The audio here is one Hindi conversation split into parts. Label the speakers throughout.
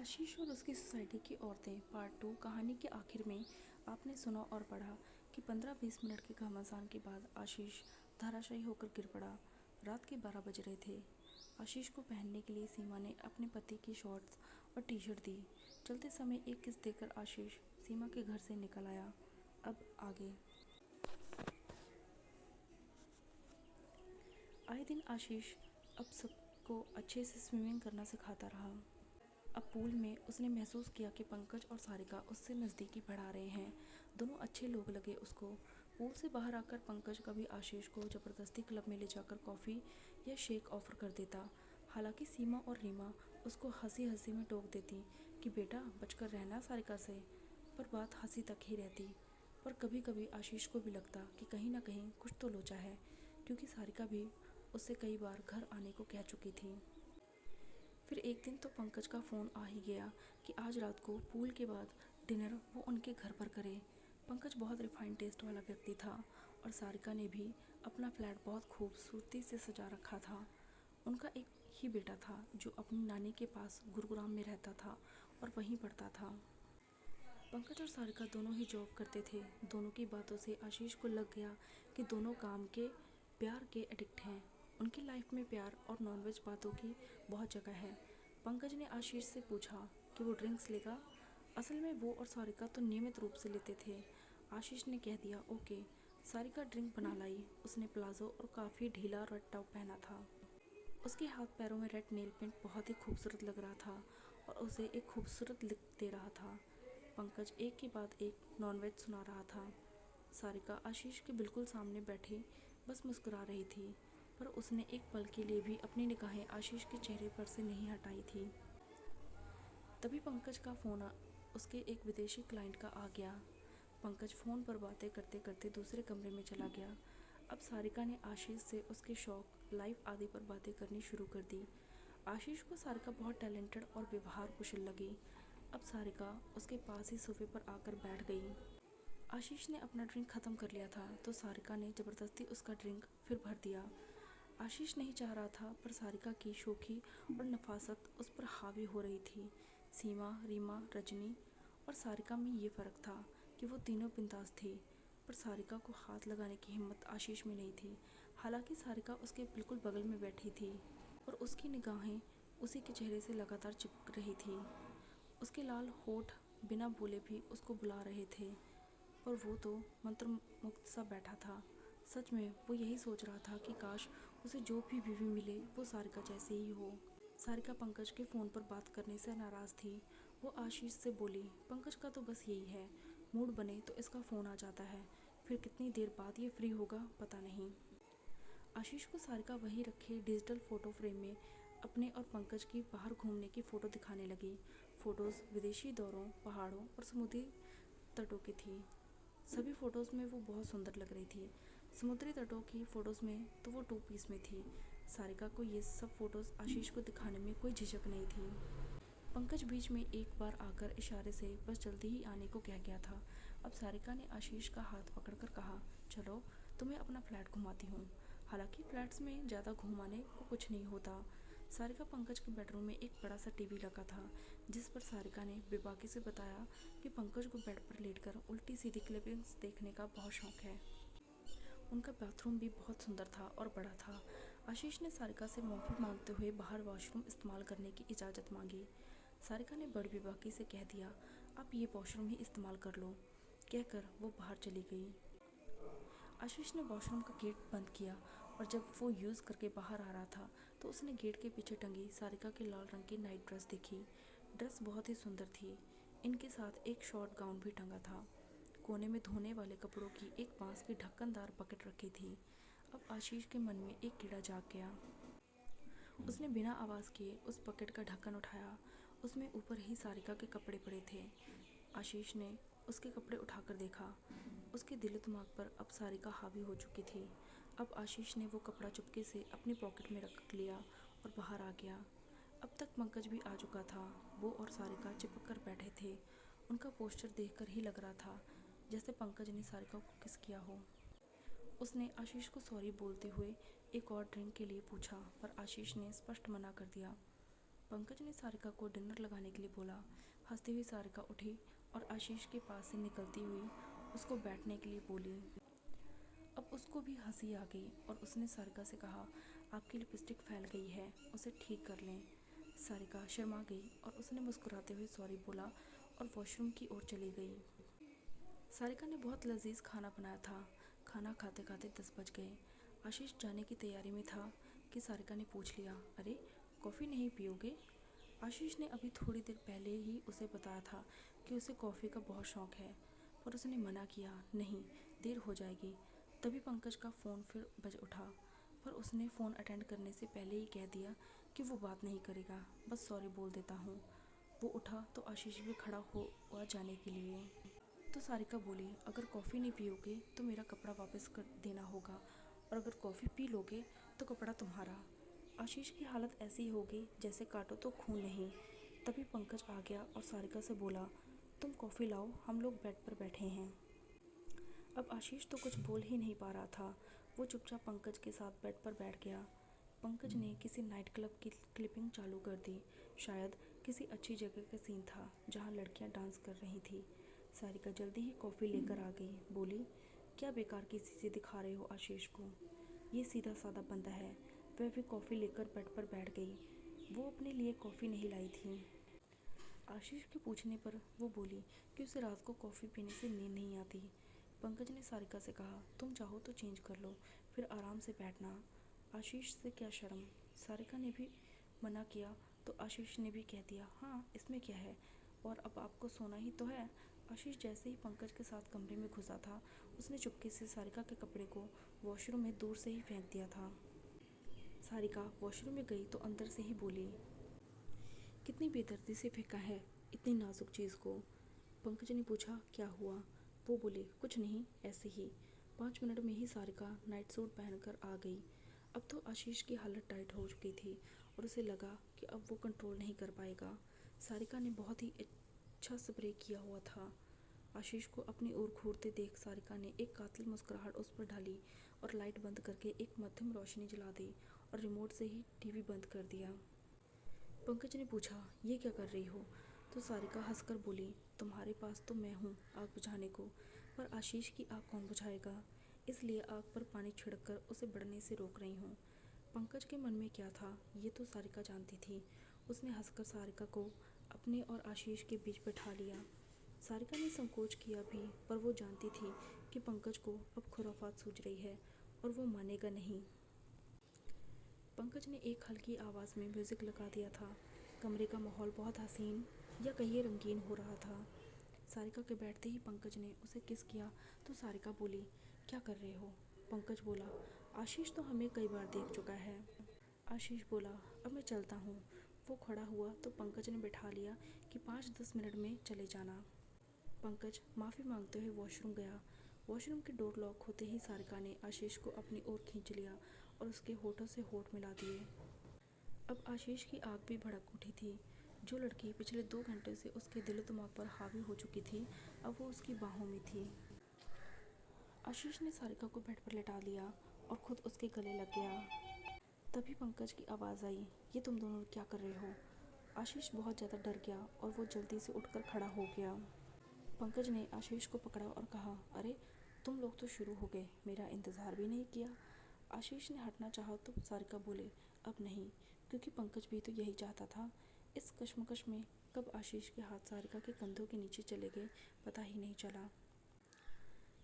Speaker 1: आशीष और उसकी सोसाइटी की औरतें पार्ट 2 कहानी के आखिर में आपने सुना और पढ़ा कि 15-20 मिनट के घमासान के बाद आशीष धराशायी होकर गिर पड़ा। रात के 12 बज रहे थे। आशीष को पहनने के लिए सीमा ने अपने पति की शॉर्ट्स और टी शर्ट दी। चलते समय एक किस देकर आशीष सीमा के घर से निकल आया। अब आगे। आए दिन आशीष अब सबको अच्छे से स्विमिंग करना सिखाता रहा। अब पूल में उसने महसूस किया कि पंकज और सारिका उससे नज़दीकी बढ़ा रहे हैं। दोनों अच्छे लोग लगे उसको। पूल से बाहर आकर पंकज कभी आशीष को ज़बरदस्ती क्लब में ले जाकर कॉफ़ी या शेक ऑफ़र कर देता। हालांकि सीमा और रीमा उसको हंसी हंसी में टोक देती कि बेटा बचकर रहना सारिका से, पर बात हंसी तक ही रहती। पर कभी कभी आशीष को भी लगता कि कहीं ना कहीं कुछ तो लोचा है, क्योंकि सारिका भी उससे कई बार घर आने को कह चुकी थी। फिर एक दिन तो पंकज का फ़ोन आ ही गया कि आज रात को पूल के बाद डिनर वो उनके घर पर करे। पंकज बहुत रिफाइंड टेस्ट वाला व्यक्ति था और सारिका ने भी अपना फ्लैट बहुत खूबसूरती से सजा रखा था। उनका एक ही बेटा था जो अपनी नानी के पास गुरुग्राम में रहता था और वहीं पढ़ता था। पंकज और सारिका दोनों ही जॉब करते थे। दोनों की बातों से आशीष को लग गया कि दोनों काम के प्यार के एडिक्ट हैं। उनकी लाइफ में प्यार और नॉनवेज बातों की बहुत जगह है। पंकज ने आशीष से पूछा कि वो ड्रिंक्स लेगा। असल में वो और सारिका तो नियमित रूप से लेते थे। आशीष ने कह दिया ओके। सारिका ड्रिंक बना लाई। उसने प्लाजो और काफ़ी ढीला रेड टॉप पहना था। उसके हाथ पैरों में रेड नेल पेंट बहुत ही खूबसूरत लग रहा था और उसे एक खूबसूरत लुक दे रहा था। पंकज एक के बाद एक नॉनवेज सुना रहा था। सारिका आशीष के बिल्कुल सामने बैठी बस मुस्कुरा रही थी, पर उसने एक पल के लिए भी अपनी निगाहें आशीष के चेहरे पर से नहीं हटाई थी। तभी पंकज का फ़ोन उसके एक विदेशी क्लाइंट का आ गया। पंकज फ़ोन पर बातें करते करते दूसरे कमरे में चला गया। अब सारिका ने आशीष से उसके शौक, लाइफ आदि पर बातें करनी शुरू कर दी। आशीष को सारिका बहुत टैलेंटेड और व्यवहार कुशल लगी। अब सारिका उसके पास ही सोफे पर आकर बैठ गई। आशीष ने अपना ड्रिंक ख़त्म कर लिया था तो सारिका ने ज़बरदस्ती उसका ड्रिंक फिर भर दिया। आशीष नहीं चाह रहा था, पर सारिका की शोखी और नफासत उस पर हावी हो रही थी। सीमा, रीमा, रजनी और सारिका में ये फ़र्क था कि वो तीनों बिंदास थी, पर सारिका को हाथ लगाने की हिम्मत आशीष में नहीं थी। हालांकि सारिका उसके बिल्कुल बगल में बैठी थी और उसकी निगाहें उसी के चेहरे से लगातार चिपक रही थी। उसके लाल होठ बिना बोले भी उसको बुला रहे थे, पर वो तो मंत्रमुग्ध सा बैठा था। सच में वो यही सोच रहा था कि काश उसे जो भी बीवी मिले वो सारिका जैसे ही हो। सारिका पंकज के फ़ोन पर बात करने से नाराज़ थी। वो आशीष से बोली, पंकज का तो बस यही है, मूड बने तो इसका फ़ोन आ जाता है, फिर कितनी देर बाद ये फ्री होगा पता नहीं। आशीष को सारिका वहीं रखे डिजिटल फ़ोटो फ्रेम में अपने और पंकज की बाहर घूमने की फ़ोटो दिखाने लगी। फ़ोटोज़ विदेशी दौरों, पहाड़ों और समुद्री तटों की थी। सभी फ़ोटोज़ में वो बहुत सुंदर लग रही थी। समुद्री तटों की फ़ोटोज़ में तो वो 2 पीस में थी। सारिका को ये सब फ़ोटोज़ आशीष को दिखाने में कोई झिझक नहीं थी। पंकज बीच में एक बार आकर इशारे से बस जल्दी ही आने को कह गया था। अब सारिका ने आशीष का हाथ पकड़कर कहा, चलो तुम्हें अपना फ्लैट घुमाती हूँ। हालांकि फ्लैट्स में ज़्यादा घुमाने को कुछ नहीं होता। सारिका पंकज के बेडरूम में एक बड़ा सा टीवी लगा था, जिस पर सारिका ने बेबाकी से बताया कि पंकज को बेड पर लेटकर उल्टी सीधी क्लिपिंग्स देखने का बहुत शौक है। उनका बाथरूम भी बहुत सुंदर था और बड़ा था। आशीष ने सारिका से माफ़ी मांगते हुए बाहर वॉशरूम इस्तेमाल करने की इजाज़त मांगी। सारिका ने बड़ी बेबाकी से कह दिया, आप ये वॉशरूम ही इस्तेमाल कर लो, कहकर वो बाहर चली गई। आशीष ने वॉशरूम का गेट बंद किया और जब वो यूज़ करके बाहर आ रहा था तो उसने गेट के पीछे टंगी सारिका की लाल रंग की नाइट ड्रेस देखी। ड्रेस बहुत ही सुंदर थी। इनके साथ एक शॉर्ट गाउन भी टंगा था। कोने में धोने वाले कपड़ों की एक बांस की ढक्कनदार बकेट रखी थी। अब आशीष के मन में एक कीड़ा जाग गया। उसने बिना आवाज़ किए उस बकेट का ढक्कन उठाया। उसमें ऊपर ही सारिका के कपड़े पड़े थे। आशीष ने उसके कपड़े उठाकर देखा। उसके दिल दिमाग पर अब सारिका हावी हो चुकी थी। अब आशीष ने वो कपड़ा चुपके से अपनी पॉकेट में रख लिया और बाहर आ गया। अब तक पंकज भी आ चुका था। वो और सारिका चिपक कर बैठे थे। उनका पोस्चर देखकर ही लग रहा था जैसे पंकज ने सारिका को किस किया हो। उसने आशीष को सॉरी बोलते हुए एक और ड्रिंक के लिए पूछा, पर आशीष ने स्पष्ट मना कर दिया। पंकज ने सारिका को डिनर लगाने के लिए बोला। हंसती हुई सारिका उठी और आशीष के पास से निकलती हुई उसको बैठने के लिए बोली। अब उसको भी हंसी आ गई और उसने सारिका से कहा, आपकी लिपस्टिक फैल गई है, उसे ठीक कर लें। सारिका शर्मा गई और उसने मुस्कुराते हुए सॉरी बोला और वॉशरूम की ओर चली गई। सारिका ने बहुत लजीज खाना बनाया था। खाना खाते खाते 10 बज गए। आशीष जाने की तैयारी में था कि सारिका ने पूछ लिया, अरे कॉफ़ी नहीं पियोगे? आशीष ने अभी थोड़ी देर पहले ही उसे बताया था कि उसे कॉफ़ी का बहुत शौक़ है, पर उसने मना किया, नहीं देर हो जाएगी। तभी पंकज का फ़ोन फिर बज उठा, पर उसने फ़ोन अटेंड करने से पहले ही कह दिया कि वो बात नहीं करेगा, बस सॉरी बोल देता हूँ। वो उठा तो आशीष भी खड़ा हुआ जाने के लिए। तो सारिका बोली, अगर कॉफ़ी नहीं पियोगे तो मेरा कपड़ा वापस कर देना होगा, और अगर कॉफ़ी पी लोगे तो कपड़ा तुम्हारा। आशीष की हालत ऐसी हो गई जैसे काटो तो खून नहीं। तभी पंकज आ गया और सारिका से बोला, तुम कॉफ़ी लाओ, हम लोग बेड पर बैठे हैं। अब आशीष तो कुछ बोल ही नहीं पा रहा था। वो चुपचाप पंकज के साथ बेड पर बैठ गया। पंकज ने किसी नाइट क्लब की क्लिपिंग चालू कर दी। शायद किसी अच्छी जगह का सीन था जहाँ लड़कियाँ डांस कर रही थी। सारिका जल्दी ही कॉफ़ी लेकर आ गई। बोली, क्या बेकार की चीज़ें दिखा रहे हो आशीष को? ये सीधा साधा बंदा है। वह भी कॉफ़ी लेकर बेड पर बैठ गई। वो अपने लिए कॉफ़ी नहीं लाई थी। आशीष के पूछने पर वो बोली कि उसे रात को कॉफ़ी पीने से नींद नहीं आती। पंकज ने सारिका से कहा, तुम चाहो तो चेंज कर लो, फिर आराम से बैठना। आशीष से क्या शर्म। सारिका ने भी मना किया तो आशीष ने भी कह दिया, हाँ इसमें क्या है, और अब आपको सोना ही तो है। आशीष जैसे ही पंकज के साथ कमरे में घुसा था, उसने चुपके से सारिका के कपड़े को वॉशरूम में दूर से ही फेंक दिया था। सारिका वॉशरूम में गई तो अंदर से ही बोली, कितनी बेदर्दी से फेंका है इतनी नाजुक चीज़ को। पंकज ने पूछा, क्या हुआ? वो बोली, कुछ नहीं, ऐसे ही। 5 मिनट में ही सारिका नाइट सूट पहनकर आ गई। अब तो आशीष की हालत टाइट हो चुकी थी और उसे लगा कि अब वो कंट्रोल नहीं कर पाएगा। सारिका ने बहुत ही अच्छा स्प्रे किया हुआ था। आशीष को अपनी ओर घूरते देख सारिका ने एक कातिल मुस्कुराहट उस पर डाली और लाइट बंद करके एक मध्यम रोशनी जला दी और रिमोट से ही टीवी बंद कर दिया। पंकज ने पूछा, ये क्या कर रही हो? तो सारिका हंसकर बोली, तुम्हारे पास तो मैं हूँ आग बुझाने को, पर आशीष की आग कौन बुझाएगा, इसलिए आग पर पानी छिड़ककर उसे बढ़ने से रोक रही हूँ। पंकज के मन में क्या था ये तो सारिका जानती थी। उसने हंसकर सारिका को अपने और आशीष के बीच बैठा लिया। सारिका ने संकोच किया भी, पर वो जानती थी कि पंकज को अब खुराफात सूझ रही है और वो मानेगा नहीं। पंकज ने एक हल्की आवाज़ में म्यूज़िक लगा दिया था। कमरे का माहौल बहुत हसीन या कहिए रंगीन हो रहा था। सारिका के बैठते ही पंकज ने उसे किस किया तो सारिका बोली, क्या कर रहे हो? पंकज बोला, आशीष तो हमें कई बार देख चुका है। आशीष बोला, अब मैं चलता हूँ। वो खड़ा हुआ तो पंकज ने बैठा लिया कि 5-10 मिनट में चले जाना। पंकज माफ़ी मांगते हुए वॉशरूम गया। वॉशरूम के डोर लॉक होते ही सारिका ने आशीष को अपनी ओर खींच लिया और उसके होठों से होठ मिला दिए। अब आशीष की आग भी भड़क उठी थी। जो लड़की पिछले 2 घंटे से उसके दिलो दिमाग पर हावी हो चुकी थी, अब वो उसकी बाहों में थी। आशीष ने सारिका को बेड पर लेटा दिया और खुद उसके गले लग गया। तभी पंकज की आवाज़ आई, ये तुम दोनों क्या कर रहे हो? आशीष बहुत ज़्यादा डर गया और वो जल्दी से उठकर खड़ा हो गया। पंकज ने आशीष को पकड़ा और कहा, अरे तुम लोग तो शुरू हो गए, मेरा इंतज़ार भी नहीं किया। आशीष ने हटना चाहा तो सारिका बोले, अब नहीं, क्योंकि पंकज भी तो यही चाहता था। इस कश्मकश में कब आशीष के हाथ सारिका के कंधों के नीचे चले गए पता ही नहीं चला।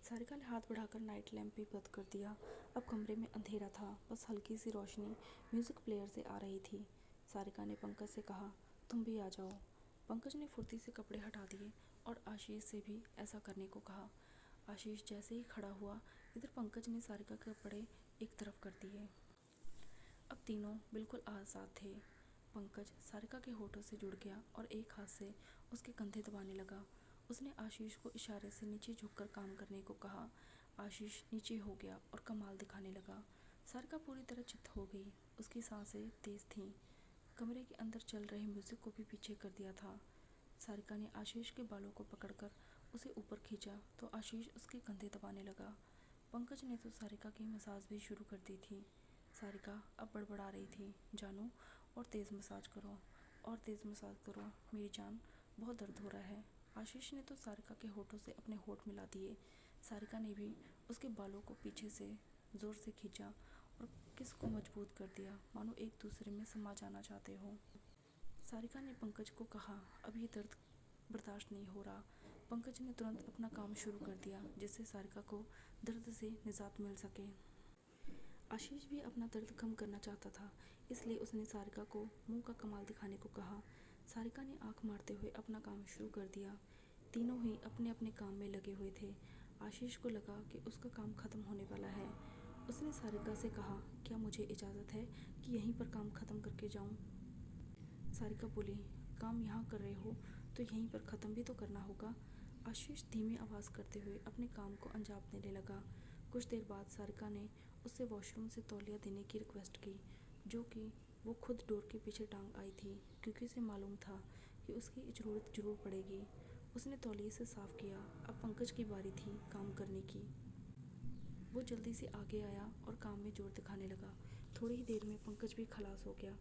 Speaker 1: सारिका ने हाथ बढ़ाकर नाइट लैंप भी बंद कर दिया। अब कमरे में अंधेरा था, बस हल्की सी रोशनी म्यूज़िक प्लेयर से आ रही थी। सारिका ने पंकज से कहा, तुम भी आ जाओ। पंकज ने फुर्ती से कपड़े हटा दिए और आशीष से भी ऐसा करने को कहा। आशीष जैसे ही खड़ा हुआ, इधर पंकज ने सारिका के कपड़े एक तरफ कर दिए। अब तीनों बिल्कुल आज़ाद थे। पंकज सारिका के होठों से जुड़ गया और एक हाथ से उसके कंधे दबाने लगा। उसने आशीष को इशारे से नीचे झुककर काम करने को कहा। आशीष नीचे हो गया और कमाल दिखाने लगा। सारिका पूरी तरह चित्त हो गई। उसकी सांसें तेज थीं। कमरे के अंदर चल रहे म्यूज़िक को भी पीछे कर दिया था। सारिका ने आशीष के बालों को पकड़कर उसे ऊपर खींचा तो आशीष उसके कंधे दबाने लगा। पंकज ने तो सारिका की मसाज भी शुरू कर दी थी। सारिका अब बड़बड़ा रही थी, जानू और तेज़ मसाज करो और तेज़ मसाज करो मेरी जान, बहुत दर्द हो रहा है। आशीष ने तो सारिका के होठों से अपने होठ मिला दिए। सारिका ने भी उसके बालों को पीछे से ज़ोर से खींचा और किस को मजबूत कर दिया, मानो एक दूसरे में समा जाना चाहते हो। सारिका ने पंकज को कहा, अब ये दर्द बर्दाश्त नहीं हो रहा। पंकज ने तुरंत अपना काम शुरू कर दिया जिससे सारिका को दर्द से निजात मिल सके। आशीष भी अपना दर्द कम करना चाहता था, इसलिए उसने सारिका को मुंह का कमाल दिखाने को कहा। सारिका ने आंख मारते हुए अपना काम शुरू कर दिया। तीनों ही अपने अपने काम में लगे हुए थे। आशीष को लगा कि उसका काम खत्म होने वाला है। उसने सारिका से कहा, क्या मुझे इजाज़त है कि यहीं पर काम खत्म करके जाऊं? सारिका बोली, काम यहाँ कर रहे हो तो यहीं पर ख़त्म भी तो करना होगा। आशीष धीमी आवाज़ करते हुए अपने काम को अंजाम देने लगा। कुछ देर बाद सारिका ने उससे वॉशरूम से तौलिया देने की रिक्वेस्ट की, जो कि वो खुद डोर के पीछे टांग आई थी, क्योंकि उसे मालूम था कि उसकी ज़रूरत ज़रूर पड़ेगी। उसने तौलिए से साफ़ किया। अब पंकज की बारी थी काम करने की। वो जल्दी से आगे आया और काम में जोर दिखाने लगा। थोड़ी ही देर में पंकज भी खलास हो गया,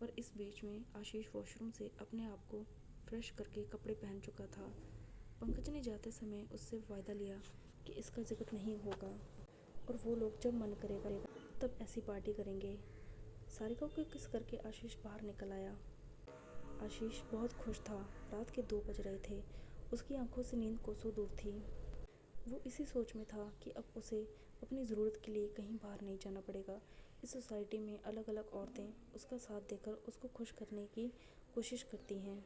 Speaker 1: पर इस बीच में आशीष वॉशरूम से अपने आप को फ्रेश करके कपड़े पहन चुका था। पंकज ने जाते समय उससे वायदा लिया कि इसका जिक्र नहीं होगा और वो लोग जब मन करेगा तब ऐसी पार्टी करेंगे। सारिका को किस करके आशीष बाहर निकल आया। आशीष बहुत खुश था। रात के 2 बज रहे थे। उसकी आंखों से नींद कोसों दूर थी। वो इसी सोच में था कि अब उसे अपनी ज़रूरत के लिए कहीं बाहर नहीं जाना पड़ेगा। इस सोसाइटी में अलग अलग औरतें उसका साथ देकर उसको खुश करने की कोशिश करती हैं।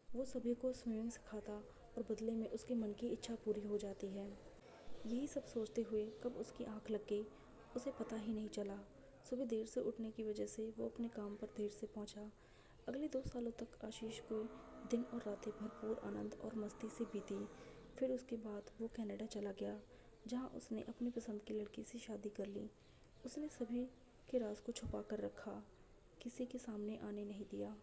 Speaker 1: वो सभी को स्विमिंग सिखाता और बदले में उसके मन की इच्छा पूरी हो जाती है। यही सब सोचते हुए कब उसकी आंख लग गई उसे पता ही नहीं चला। सुबह देर से उठने की वजह से वो अपने काम पर देर से पहुंचा। अगले 2 सालों तक आशीष को दिन और रातें भरपूर आनंद और मस्ती से बीती। फिर उसके बाद वो कनाडा चला गया, जहां उसने अपनी पसंद की लड़की से शादी कर ली। उसने सभी के राज को छुपा कर रखा, किसी के सामने आने नहीं दिया।